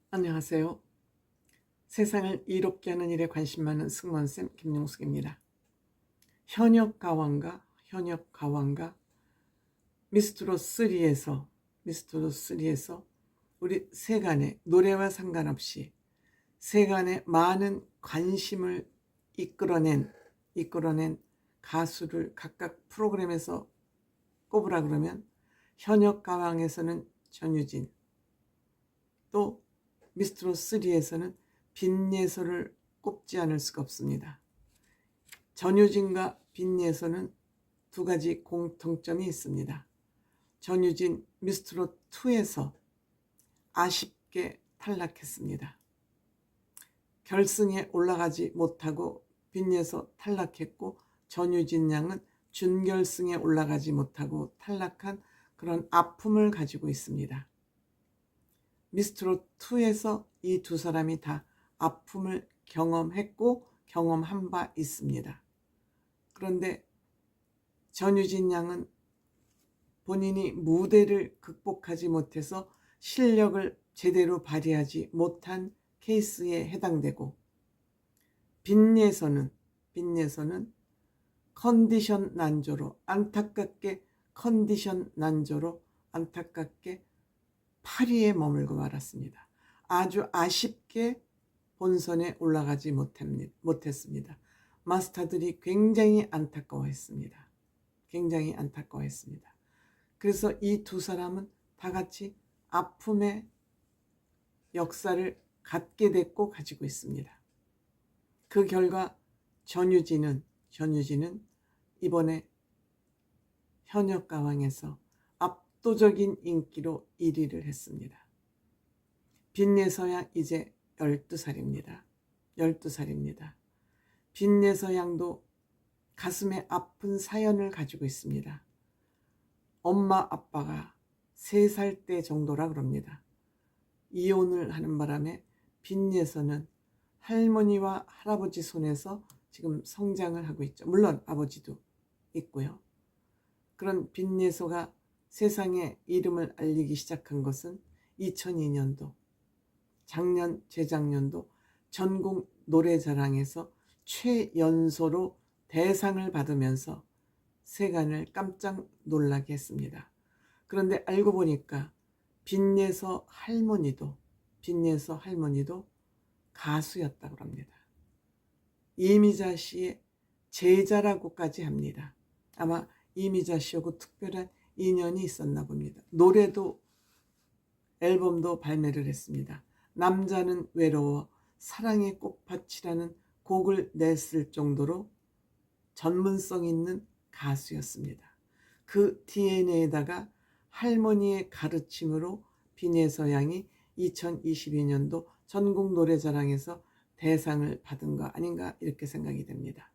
안녕하세요. 세상을 이롭게 하는 일에 관심 많은 승무원쌤 김용숙입니다. 현역가왕과 미스트롯3에서 우리 세간의 노래와 상관없이 세간의 많은 관심을 이끌어낸 가수를 각각 프로그램에서 꼽으라 그러면 현역가왕에서는 전유진, 또 미스트롯3에서는 빈예서를 꼽지 않을 수가 없습니다. 전유진과 빈예서는 두 가지 공통점이 있습니다. 전유진 미스트롯2에서 아쉽게 탈락했습니다. 결승에 올라가지 못하고 빈예서 탈락했고, 전유진 양은 준결승에 올라가지 못하고 탈락한 그런 아픔을 가지고 있습니다. 미스트롯2에서 이 두 사람이 다 아픔을 경험했고 경험한 바 있습니다. 그런데 전유진 양은 본인이 무대를 극복하지 못해서 실력을 제대로 발휘하지 못한 케이스에 해당되고, 빈예서는 컨디션 난조로 안타깝게 8위에 머물고 말았습니다. 아주 아쉽게 본선에 올라가지 못했습니다. 마스터들이 굉장히 안타까워했습니다. 그래서 이 두 사람은 다 같이 아픔의 역사를 갖게 됐고 가지고 있습니다. 그 결과 전유진은 이번에 현역가왕에서 압도적인 인기로 1위를 했습니다. 빈예서 양 이제 12살입니다. 빈예서 양도 가슴에 아픈 사연을 가지고 있습니다. 엄마 아빠가 3살 때 정도라 그럽니다. 이혼을 하는 바람에 빈예서는 할머니와 할아버지 손에서 지금 성장을 하고 있죠. 물론 아버지도 있고요. 그런 빈예서가 세상에 이름을 알리기 시작한 것은 2002년도, 재작년도 전국 노래자랑에서 최연소로 대상을 받으면서 세간을 깜짝 놀라게 했습니다. 그런데 알고 보니까 빈예서 할머니도 가수였다고 합니다. 이미자 씨의 제자라고까지 합니다. 아마 이미자 씨하고 특별한 인연이 있었나 봅니다. 노래도, 앨범도 발매를 했습니다. 남자는 외로워 사랑의 꽃밭이라는 곡을 냈을 정도로 전문성 있는 가수였습니다. 그 DNA에다가 할머니의 가르침으로 빈예서 양이 2022년도 전국 노래자랑에서 대상을 받은 거 아닌가 이렇게 생각이 됩니다.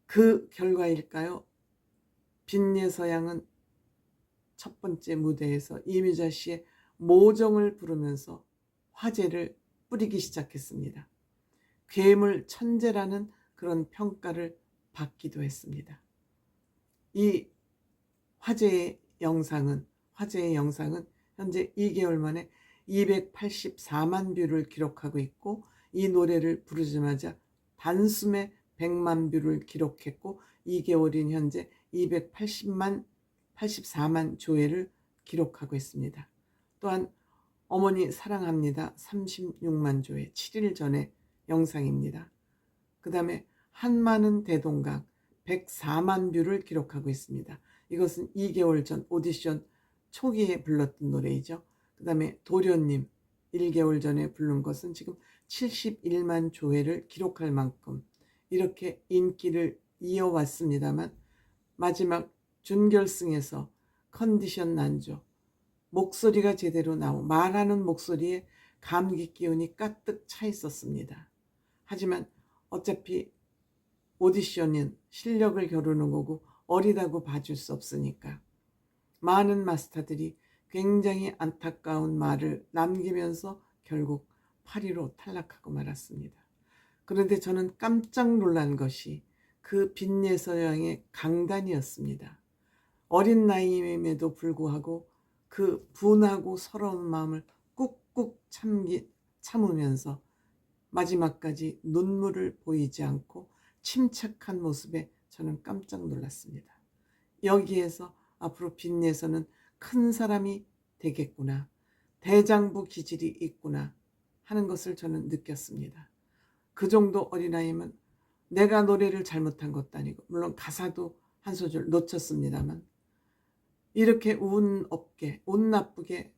그 결과일까요? 빈예서 양은 첫 번째 무대에서 이미자 씨의 모정을 부르면서 화제를 뿌리기 시작했습니다. 괴물 천재라는 그런 평가를 받기도 했습니다. 이 화제의 영상은 현재 2개월 만에 284만 뷰를 기록하고 있고, 이 노래를 부르자마자 단숨에 100만 뷰를 기록했고 2개월인 현재 284만 조회를 기록하고 있습니다. 또한 어머니 사랑합니다 36만 조회, 7일 전에 영상입니다. 그 다음에 한마는 대동강 104만 뷰를 기록하고 있습니다. 이것은 2개월 전 오디션 초기에 불렀던 노래이죠. 그 다음에 도련님 1개월 전에 부른 것은 지금 71만 조회를 기록할 만큼 이렇게 인기를 이어왔습니다만, 마지막 준결승에서 컨디션 난조, 목소리가 제대로 말하는 목소리에 감기 기운이 가득 차 있었습니다. 하지만 어차피 오디션은 실력을 겨루는 거고 어리다고 봐줄 수 없으니까 많은 마스터들이 굉장히 안타까운 말을 남기면서 결국 8위로 탈락하고 말았습니다. 그런데 저는 깜짝 놀란 것이 그 빈예서 양의 강단이었습니다. 어린 나이임에도 불구하고 그 분하고 서러운 마음을 꾹꾹 참으면서 마지막까지 눈물을 보이지 않고 침착한 모습에 저는 깜짝 놀랐습니다. 여기에서 앞으로 빚내서는 큰 사람이 되겠구나, 대장부 기질이 있구나 하는 것을 저는 느꼈습니다. 그 정도 어린아이면 내가 노래를 잘못한 것도 아니고, 물론 가사도 한 소절 놓쳤습니다만, 이렇게 운 나쁘게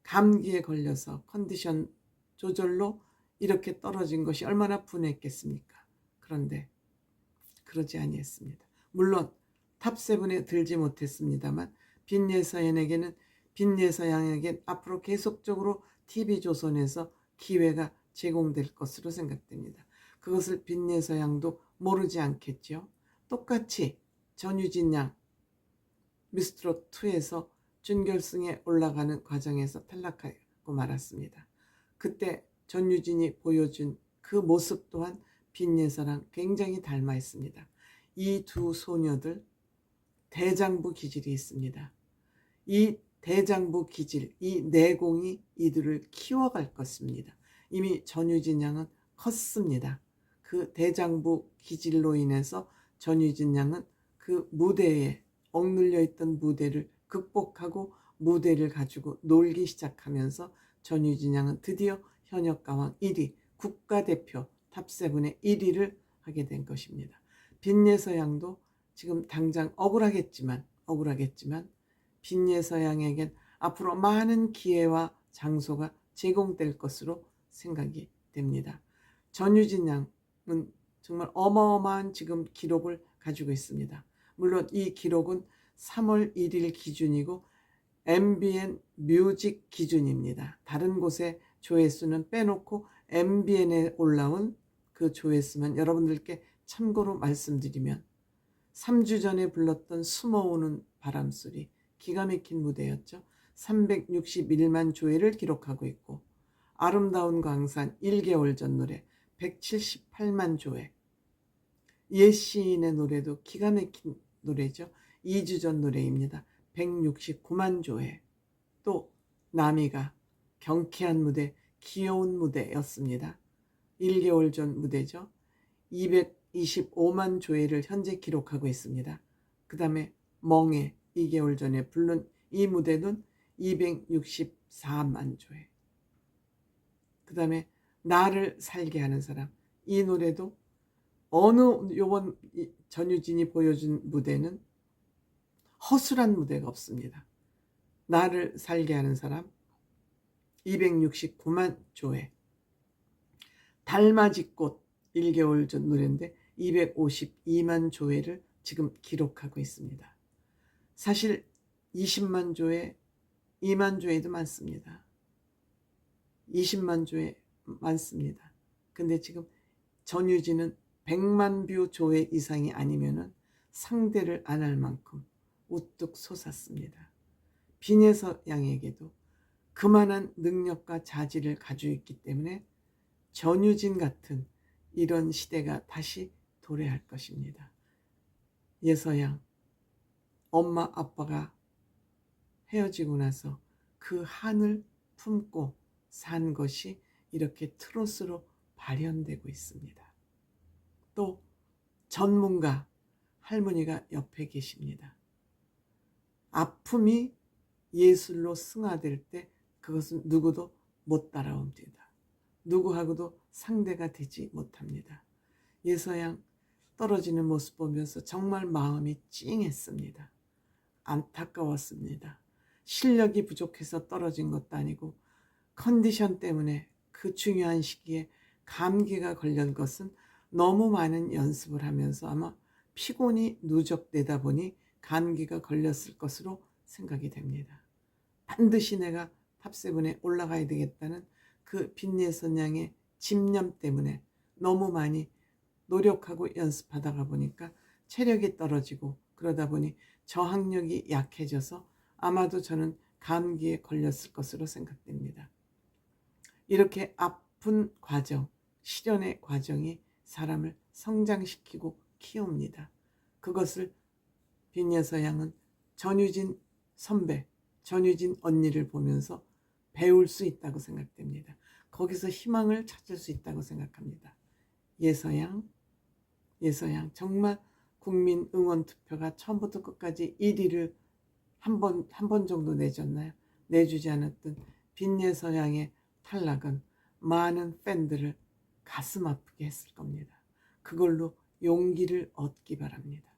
감기에 걸려서 컨디션 조절로 이렇게 떨어진 것이 얼마나 분했겠습니까? 그런데 그러지 아니했습니다. 물론 탑7에 들지 못했습니다만, 빈예서양에겐 앞으로 계속적으로 TV조선에서 기회가 제공될 것으로 생각됩니다. 그것을 빈예서양도 모르지 않겠죠. 똑같이 전유진 양 미스트롯2에서 준결승에 올라가는 과정에서 탈락하고 말았습니다. 그때 전유진이 보여준 그 모습 또한 빈예서랑 굉장히 닮아 있습니다. 이 두 소녀들 대장부 기질이 있습니다. 이 대장부 기질, 이 내공이 이들을 키워갈 것입니다. 이미 전유진 양은 컸습니다. 그 대장부 기질로 인해서 전유진 양은 그 무대에 억눌려 있던 무대를 극복하고 무대를 가지고 놀기 시작하면서 전유진 양은 드디어 현역가왕 1위, 국가대표 탑7의 1위를 하게 된 것입니다. 빈예서 양도 지금 당장 억울하겠지만 빈예서 양에겐 앞으로 많은 기회와 장소가 제공될 것으로 생각이 됩니다. 전유진 양은 정말 어마어마한 지금 기록을 가지고 있습니다. 물론 이 기록은 3월 1일 기준이고 MBN 뮤직 기준입니다. 다른 곳의 조회수는 빼놓고 MBN에 올라온 그 조회수만 여러분들께 참고로 말씀드리면, 3주 전에 불렀던 숨어오는 바람소리, 기가 막힌 무대였죠. 361만 조회를 기록하고 있고, 아름다운 광산 1개월 전 노래 178만 조회, 옛 시인의 노래도 기가 막힌 노래죠. 2주 전 노래입니다. 169만 조회. 또 나미가 경쾌한 무대, 귀여운 무대였습니다. 1개월 전 무대죠. 225만 조회를 현재 기록하고 있습니다. 그 다음에 멍에 2개월 전에 부른 이 무대는 264만 조회. 그 다음에 나를 살게 하는 사람, 이 노래도 요번 전유진이 보여준 무대는 허술한 무대가 없습니다. 나를 살게 하는 사람 269만 조회. 달맞이꽃 1개월 전 노래인데 252만 조회를 지금 기록하고 있습니다. 사실 20만 조회, 2만 조회도 많습니다. 20만 조회 많습니다. 근데 지금 전유진은 100만 뷰 조회 이상이 아니면은 상대를 안 할 만큼 우뚝 솟았습니다. 빈예서 양에게도 그만한 능력과 자질을 가지고 있기 때문에 전유진 같은 이런 시대가 다시 도래할 것입니다. 예서양, 엄마 아빠가 헤어지고 나서 그 한을 품고 산 것이 이렇게 트로트로 발현되고 있습니다. 또 전문가 할머니가 옆에 계십니다. 아픔이 예술로 승화될 때 그것은 누구도 못 따라옵니다. 누구하고도 상대가 되지 못합니다. 예서양 떨어지는 모습 보면서 정말 마음이 찡했습니다. 안타까웠습니다. 실력이 부족해서 떨어진 것도 아니고 컨디션 때문에 그 중요한 시기에 감기가 걸린 것은 너무 많은 연습을 하면서 아마 피곤이 누적되다 보니 감기가 걸렸을 것으로 생각이 됩니다. 반드시 내가 탑7에 올라가야 되겠다는 그 빈예선 양의 집념 때문에 너무 많이 노력하고 연습하다가 보니까 체력이 떨어지고, 그러다 보니 저항력이 약해져서 아마도 저는 감기에 걸렸을 것으로 생각됩니다. 이렇게 아픈 과정, 시련의 과정이 사람을 성장시키고 키웁니다. 그것을 빈예서 양은 전유진 선배, 전유진 언니를 보면서 배울 수 있다고 생각됩니다. 거기서 희망을 찾을 수 있다고 생각합니다. 예서양 정말 국민 응원 투표가 처음부터 끝까지 1위를 한 번 정도 내줬나요? 내주지 않았던 빈예서양의 탈락은 많은 팬들을 가슴 아프게 했을 겁니다. 그걸로 용기를 얻기 바랍니다.